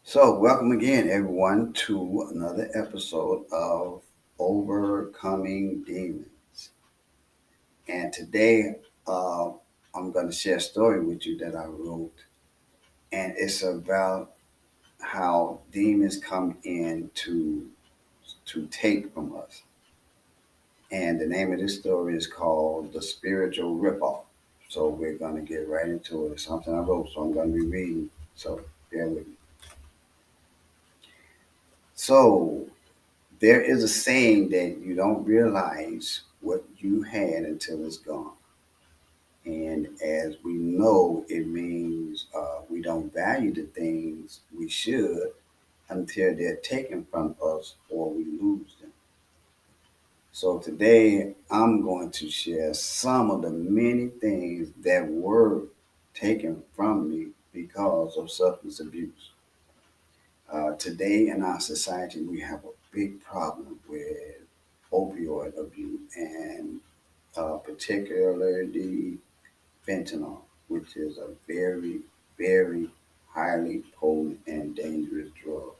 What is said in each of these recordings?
So, welcome again, everyone, to another episode of Overcoming Demons. And today, uh, I'm going to share a story with you that I wrote, and it's about how demons come in to take from us. And the name of this story is called The Spiritual Ripoff. So, we're going to get right into it. It's something I wrote, so I'm going to be reading. So, bear with me. So, there is a saying that you don't realize what you had until it's gone. And as we know, it means we don't value the things we should until they're taken from us or we lose them. So today, I'm going to share some of the many things that were taken from me because of substance abuse. Today in our society, we have a big problem with opioid abuse and particularly fentanyl, which is a very, very highly potent and dangerous drug.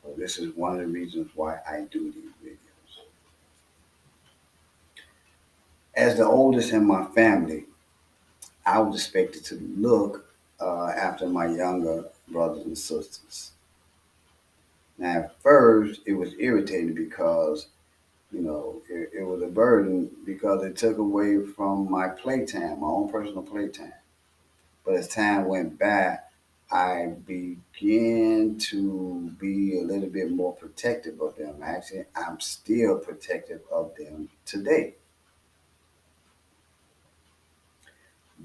So this is one of the reasons why I do these videos. As the oldest in my family, I was expected to look after my younger brothers and sisters. Now, at first, it was irritating because it was a burden because it took away from my playtime, my own personal playtime. But as time went by, I began to be a little bit more protective of them. Actually, I'm still protective of them today.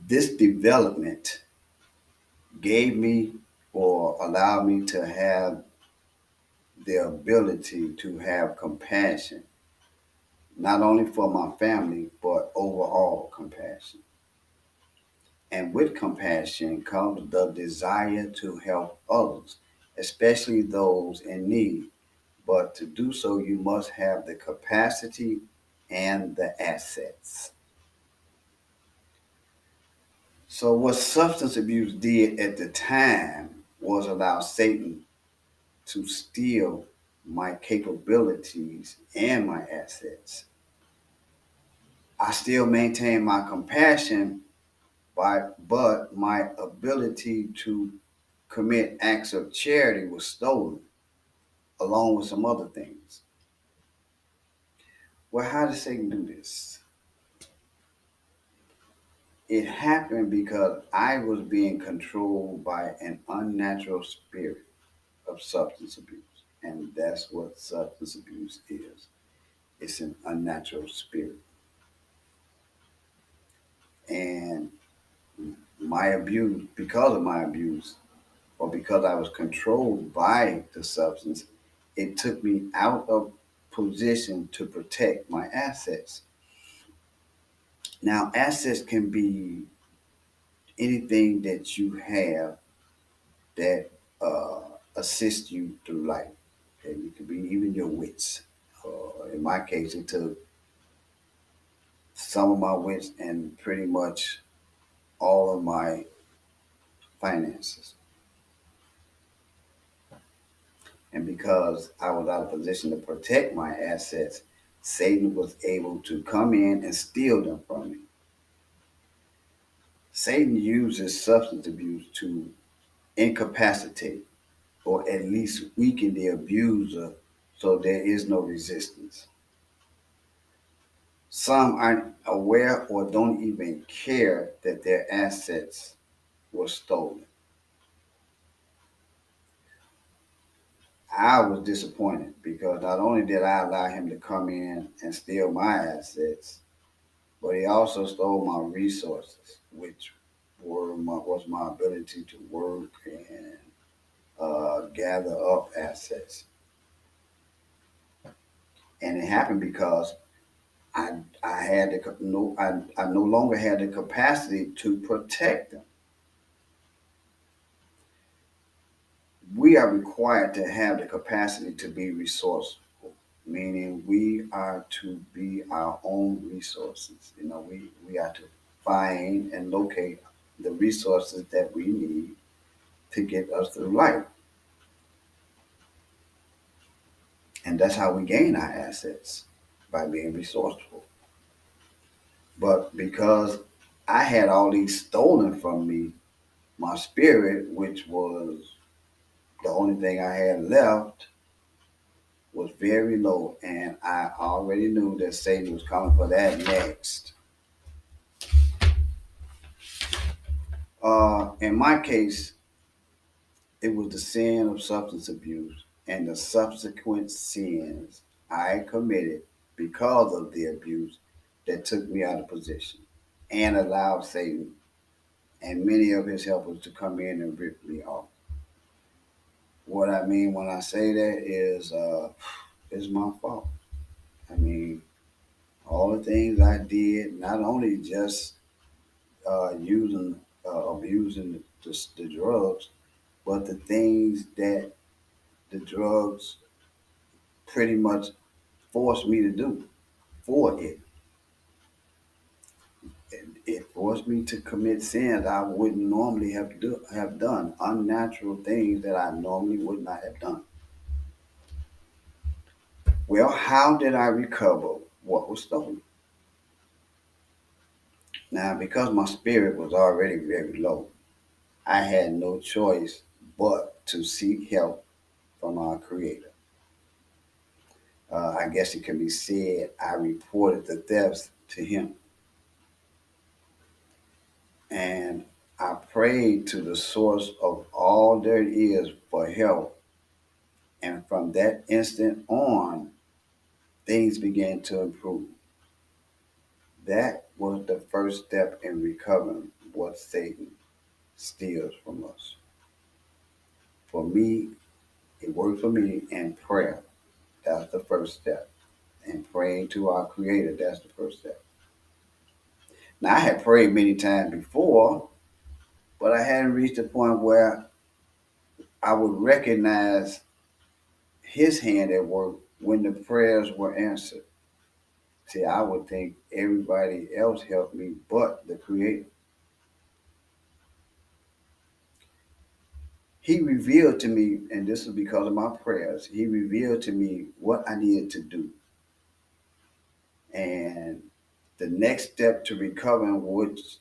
This development gave me or allowed me to have the ability to have compassion, not only for my family, but overall compassion. And with compassion comes the desire to help others, especially those in need. But to do so, you must have the capacity and the assets. So, what substance abuse did at the time was allow Satan to steal my capabilities and my assets. I still maintain my compassion, but my ability to commit acts of charity was stolen, along with some other things. Well, how does Satan do this? It happened because I was being controlled by an unnatural spirit of substance abuse. And that's what substance abuse is. It's an unnatural spirit. And my abuse, because of my abuse, or because I was controlled by the substance, it took me out of position to protect my assets. Now, assets can be anything that you have that uh, assist you through life. And it could be even your wits. In my case, it took some of my wits and pretty much all of my finances. And because I was out of position to protect my assets, Satan was able to come in and steal them from me. Satan uses substance abuse to incapacitate or at least weaken the abuser so there is no resistance. Some aren't aware or don't even care that their assets were stolen. I was disappointed because not only did I allow him to come in and steal my assets, but he also stole my resources, which was my ability to work and gather up assets. And it happened because I had I no longer had the capacity to protect them. We are required to have the capacity to be resourceful, meaning we are to be our own resources. We are to find and locate the resources that we need to get us through life. And that's how we gain our assets, by being resourceful. But because I had all these stolen from me, my spirit, which was the only thing I had left, was very low. And I already knew that Satan was coming for that next. In my case, it was the sin of substance abuse and the subsequent sins I committed because of the abuse that took me out of position and allowed Satan and many of his helpers to come in and rip me off. What I mean when I say that is, it's my fault. I mean, all the things I did, not only just abusing the drugs, but the things that the drugs pretty much forced me to do for it. It forced me to commit sins I wouldn't normally have done, unnatural things that I normally would not have done. Well, how did I recover what was stolen? Now, because my spirit was already very low, I had no choice but to seek help from our Creator. I guess it can be said I reported the thefts to Him, and I prayed to the source of all there is for help. And from that instant on, things began to improve. That was the first step in recovering what Satan steals from us. For me, it worked for me, and prayer. That's the first step. And praying to our Creator, that's the first step. Now, I had prayed many times before, but I hadn't reached the point where I would recognize His hand at work when the prayers were answered. See, I would think everybody else helped me but the Creator. He revealed to me, and this is because of my prayers, He revealed to me what I needed to do. And the next step to recovering which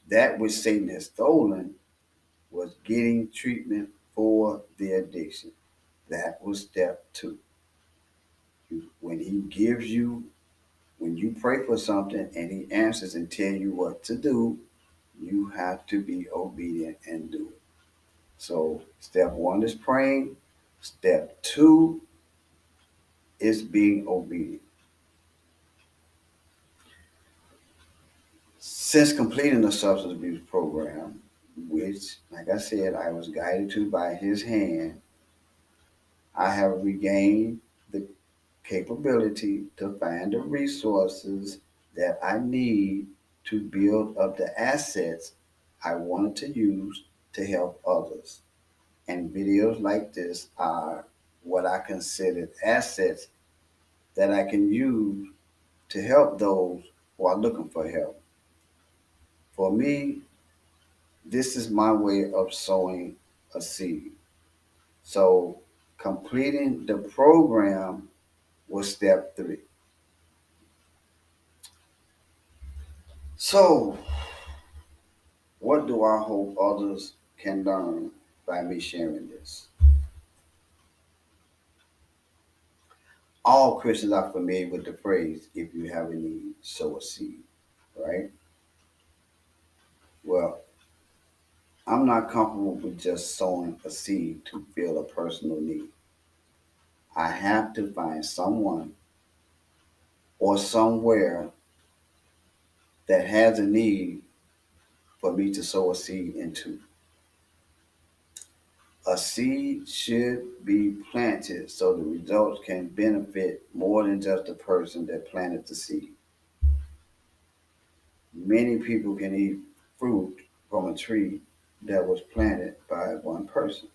Satan has stolen was getting treatment for the addiction. That was step two. When he gives you, when you pray for something and he answers and tell you what to do, you have to be obedient and do it. So step one is praying. Step two is being obedient. Since completing the substance abuse program, which, like I said, I was guided to by his hand, I have regained the capability to find the resources that I need to build up the assets I wanted to use to help others. And videos like this are what I consider assets that I can use to help those who are looking for help. For me, this is my way of sowing a seed. So completing the program was step three. So what do I hope others can learn by me sharing this? All Christians are familiar with the phrase, if you have a need, sow a seed, right? Well, I'm not comfortable with just sowing a seed to fill a personal need. I have to find someone or somewhere that has a need for me to sow a seed into. A seed should be planted so the results can benefit more than just the person that planted the seed. Many people can eat fruit from a tree that was planted by one person.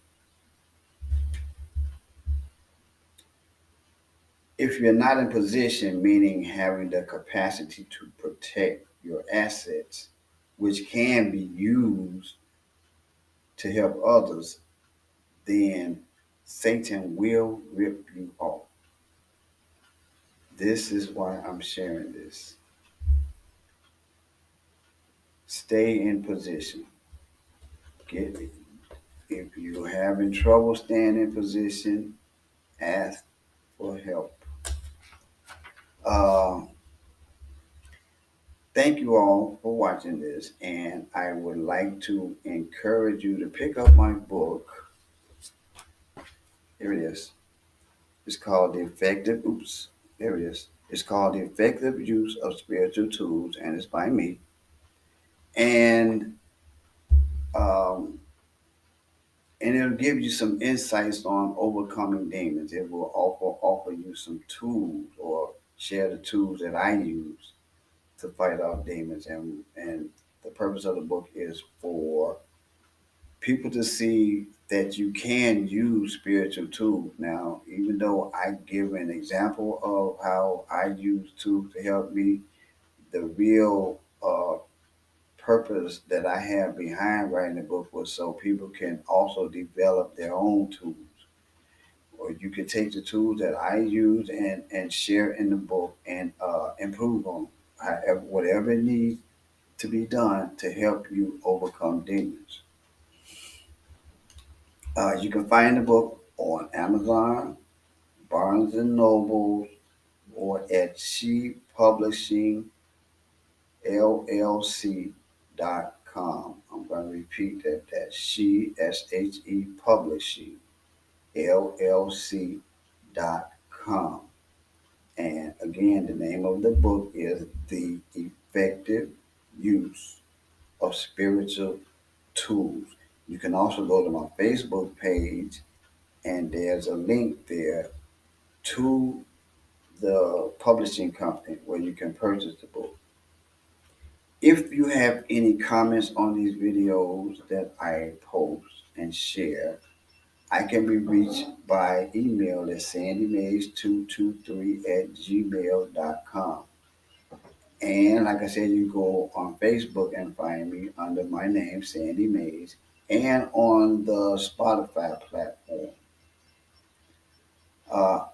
If you're not in position, meaning having the capacity to protect your assets, which can be used to help others, then Satan will rip you off. This is why I'm sharing this. Stay in position. Get If you're having trouble staying in position, ask for help. Uh, Thank you all for watching this, and I would like to encourage you to pick up my book. Here it is. It's called The Effective Oops. There it is. It's called The Effective Use of Spiritual Tools, and it's by me. And um, and it'll give you some insights on overcoming demons. It will offer you some tools or share the tools that I use to fight off demons. And the purpose of the book is for people to see that you can use spiritual tools. Now, even though I give an example of how I use tools to help me, the real purpose that I have behind writing the book was so people can also develop their own tools. Or you can take the tools that I use and share in the book and improve on however, whatever it needs to be done to help you overcome demons. You can find the book on Amazon, Barnes and Noble, or at She Publishing LLC.com. I'm going to repeat that. That's She, SHE Publishing LLC.com. And again, the name of the book is The Effective Use of Spiritual Tools. You can also go to my Facebook page, and there's a link there to the publishing company where you can purchase the book. If you have any comments on these videos that I post and share, I can be reached by email at sandymays223@gmail.com. And like I said, you go on Facebook and find me under my name, Sandy Mays, and on the Spotify platform. Uh,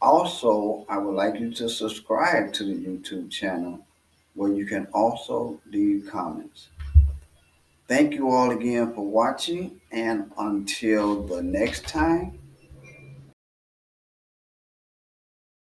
Also, I would like you to subscribe to the YouTube channel where you can also leave comments. Thank you all again for watching, and until the next time,